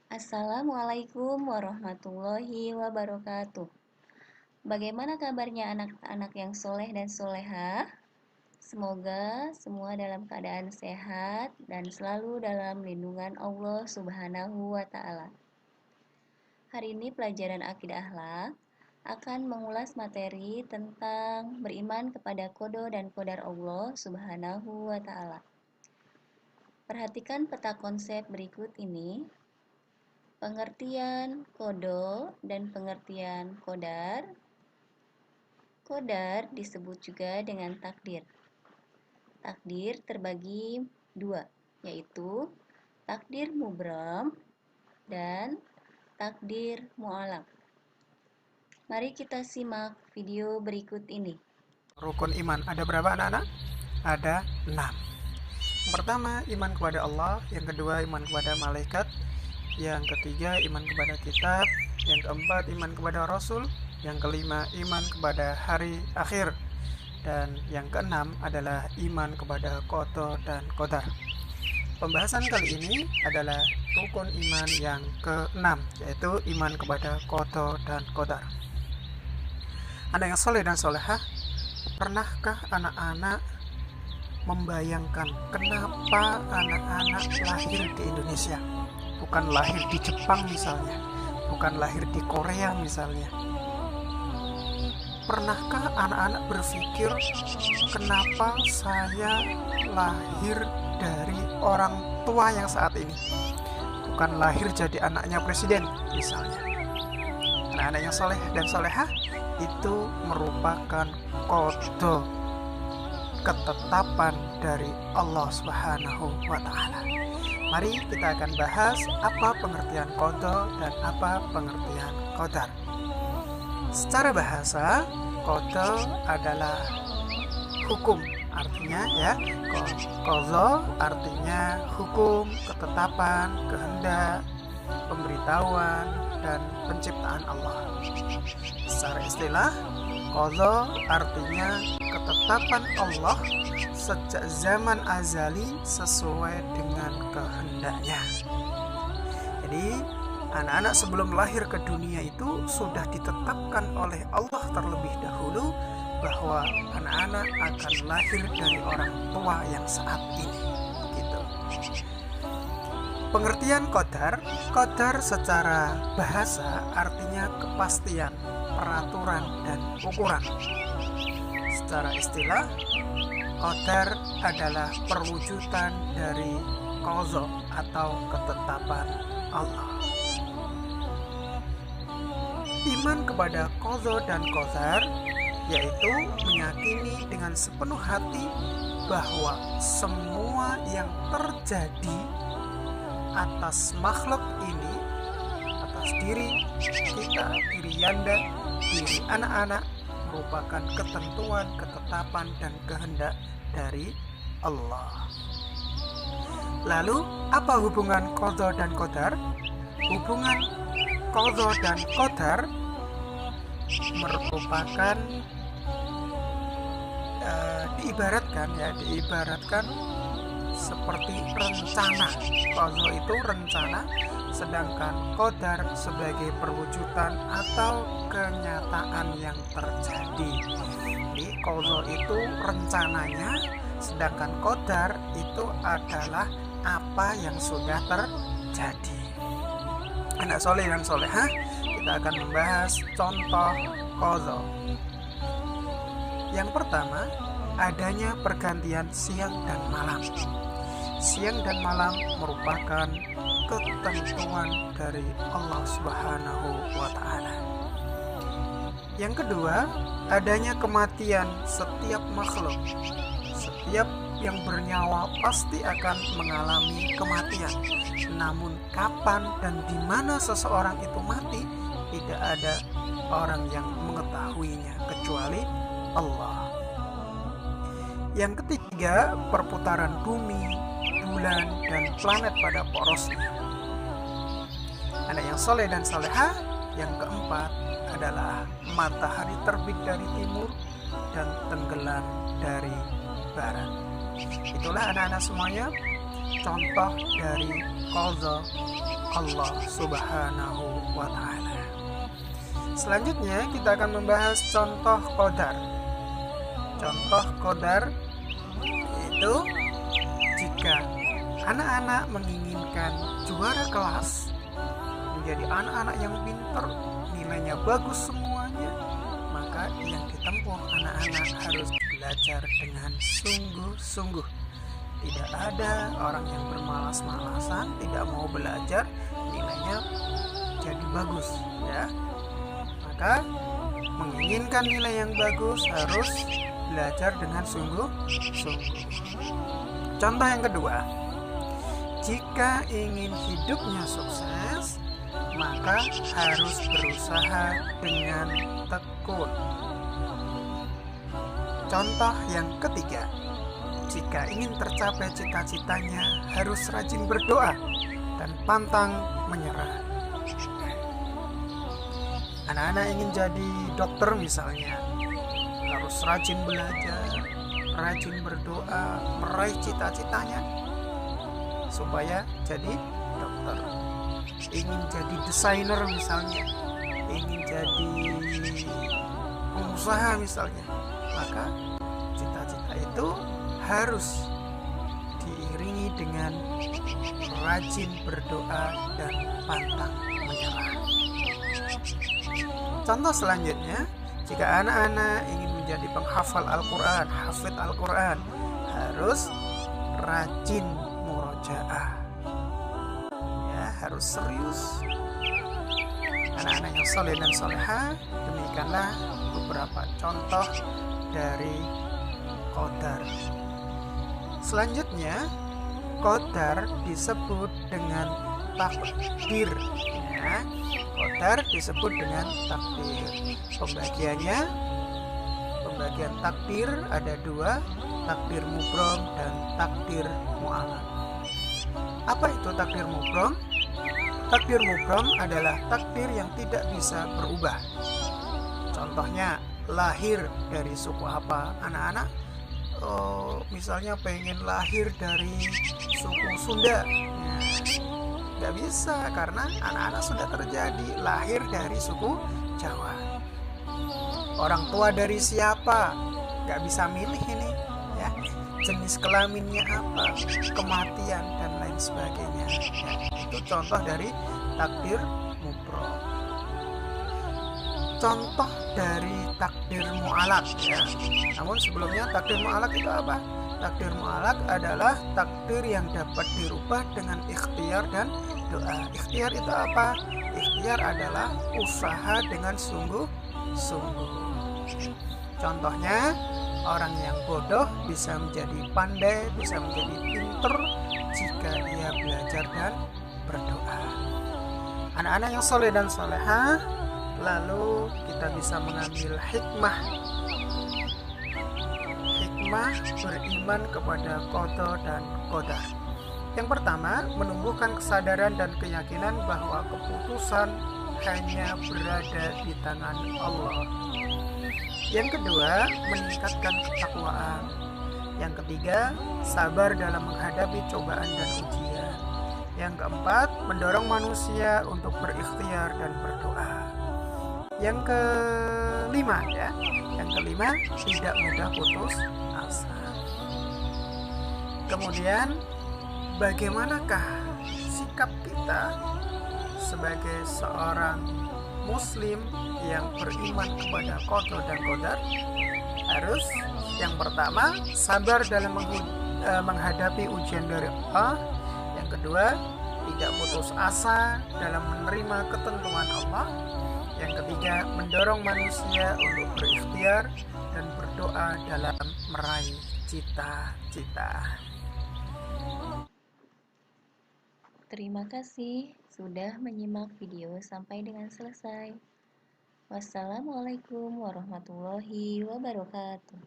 Assalamualaikum warahmatullahi wabarakatuh. Bagaimana kabarnya anak-anak yang soleh dan solehah? Semoga semua dalam keadaan sehat dan selalu dalam lindungan Allah Subhanahu wa Ta'ala. Hari ini pelajaran akidah akhlak akan mengulas materi tentang beriman kepada kodo dan kodar Allah Subhanahu wa Ta'ala. Perhatikan peta konsep berikut ini. Pengertian kodo dan pengertian kodar. Kodar disebut juga dengan takdir. Takdir terbagi dua, yaitu takdir mubram dan takdir mu'alaq. Mari kita simak video berikut ini. Rukun iman ada berapa anak-anak? Ada 6. Yang pertama iman kepada Allah, yang kedua iman kepada malaikat, yang ketiga iman kepada kitab, yang keempat iman kepada rasul, yang kelima iman kepada hari akhir, dan yang keenam adalah iman kepada qada dan qadar. Pembahasan kali ini adalah rukun iman yang keenam, yaitu iman kepada qada dan qadar. Anak yang soleh dan solehah, pernahkah anak-anak membayangkan kenapa anak-anak lahir di Indonesia? Bukan lahir di Jepang misalnya, bukan lahir di Korea misalnya. Pernahkah anak-anak berpikir kenapa saya lahir dari orang tua yang saat ini, bukan lahir jadi anaknya presiden misalnya? Anak-anak yang soleh dan solehah itu merupakan qada, ketetapan dari Allah Subhanahu wa Ta'ala. Mari kita akan bahas apa pengertian qada dan apa pengertian qadar. Secara bahasa, qada adalah hukum, artinya ya, qada artinya hukum, ketetapan, kehendak, pemberitahuan dan penciptaan Allah. Secara istilah, qada artinya ketetapan Allah sejak zaman azali sesuai dengan kehendaknya. Jadi anak-anak sebelum lahir ke dunia itu sudah ditetapkan oleh Allah terlebih dahulu bahwa anak-anak akan lahir dari orang tua yang saat ini. Gitu. Pengertian qadar, qadar secara bahasa artinya kepastian, peraturan dan ukuran. Secara istilah, qadar adalah perwujudan dari qada atau ketetapan Allah. Iman kepada qada dan qadar yaitu meyakini dengan sepenuh hati bahwa semua yang terjadi atas makhluk ini, atas diri kita, diri Yanda, diri anak-anak, merupakan ketentuan, ketetapan, dan kehendak dari Allah. Lalu, apa hubungan qada dan qadar? Hubungan qada dan qadar merupakan diibaratkan seperti rencana. Qada itu rencana, sedangkan qadar sebagai perwujudan atau kenyataan yang terjadi. Jadi qada itu rencananya, sedangkan qadar itu adalah apa yang sudah terjadi. Anak soleh dan solehah, kita akan membahas contoh qada. Yang pertama, adanya pergantian siang dan malam. Siang dan malam merupakan ketentuan dari Allah Subhanahu wa Ta'ala. Yang kedua, adanya kematian setiap makhluk. Setiap yang bernyawa pasti akan mengalami kematian. Namun kapan dan di mana seseorang itu mati, tidak ada orang yang mengetahuinya kecuali Allah. Yang ketiga, perputaran bumi, bulan, dan planet pada porosnya. Anak yang soleh dan salehah. Yang keempat adalah matahari terbit dari timur dan tenggelam dari barat. Itulah anak-anak semuanya contoh dari qada Allah Subhanahu wa Ta'ala. Selanjutnya kita akan membahas contoh qadar. Contoh qadar yaitu jika anak-anak menginginkan juara kelas, menjadi anak-anak yang pintar, nilainya bagus semuanya, maka yang ditempuh anak-anak harus belajar dengan sungguh-sungguh. Tidak ada orang yang bermalas-malasan, tidak mau belajar, nilainya jadi bagus, ya. Maka menginginkan nilai yang bagus harus belajar dengan sungguh-sungguh. Contoh yang kedua, jika ingin hidupnya sukses, maka harus berusaha dengan tekun. Contoh yang ketiga, jika ingin tercapai cita-citanya, harus rajin berdoa dan pantang menyerah. Anak-anak ingin jadi dokter misalnya, harus rajin belajar, rajin berdoa, meraih cita-citanya supaya jadi dokter. Ingin jadi desainer misalnya, ingin jadi pengusaha misalnya, maka cita-cita itu harus diiringi dengan rajin berdoa dan pantang menyerah. Contoh selanjutnya, jika anak-anak ingin menjadi penghafal Al-Quran, hafid Al-Quran, harus rajin murojaah, ya, harus serius. Anak-anak yang soleh dan soleha, demikianlah beberapa contoh dari qadar. Selanjutnya, qadar disebut dengan takdir, ya. Qadar disebut dengan takdir. Pembagian takdir ada dua, takdir mubrom dan takdir mu'alaq. Apa itu takdir mubrom? Takdir mubrom adalah takdir yang tidak bisa berubah. Contohnya, lahir dari suku apa anak-anak? Misalnya pengen lahir dari suku Sunda, nggak bisa karena anak-anak sudah terjadi lahir dari suku Jawa. Orang tua dari siapa? Nggak bisa milih ini, ya. Jenis kelaminnya apa, kematian dan lain sebagainya, ya. Itu contoh dari takdir mubrom. Contoh dari takdir mu'alaq, ya. Namun sebelumnya takdir mu'alaq itu apa? Takdir mu'alaq adalah takdir yang dapat dirubah dengan ikhtiar dan doa. Ikhtiar itu apa? Ikhtiar adalah usaha dengan sungguh-sungguh. Contohnya, orang yang bodoh bisa menjadi pandai, bisa menjadi pintar jika dia belajar dan berdoa. Anak-anak yang soleh dan soleha, lalu kita bisa mengambil hikmah beriman kepada qada dan qadar. Yang pertama, menumbuhkan kesadaran dan keyakinan bahwa keputusan hanya berada di tangan Allah. Yang kedua, meningkatkan ketakwaan. Yang ketiga, sabar dalam menghadapi cobaan dan ujian. Yang keempat, mendorong manusia untuk berikhtiar dan berdoa. Yang kelima, tidak mudah putus asa. Kemudian, bagaimanakah sikap kita sebagai seorang muslim yang beriman kepada qada dan qadar? Harus yang pertama, sabar dalam menghadapi ujian dari Allah. Yang kedua, tidak putus asa dalam menerima ketentuan Allah. Yang ketiga, mendorong manusia untuk berikhtiar dan berdoa dalam meraih cita-cita. Terima kasih sudah menyimak video sampai dengan selesai. Wassalamualaikum warahmatullahi wabarakatuh.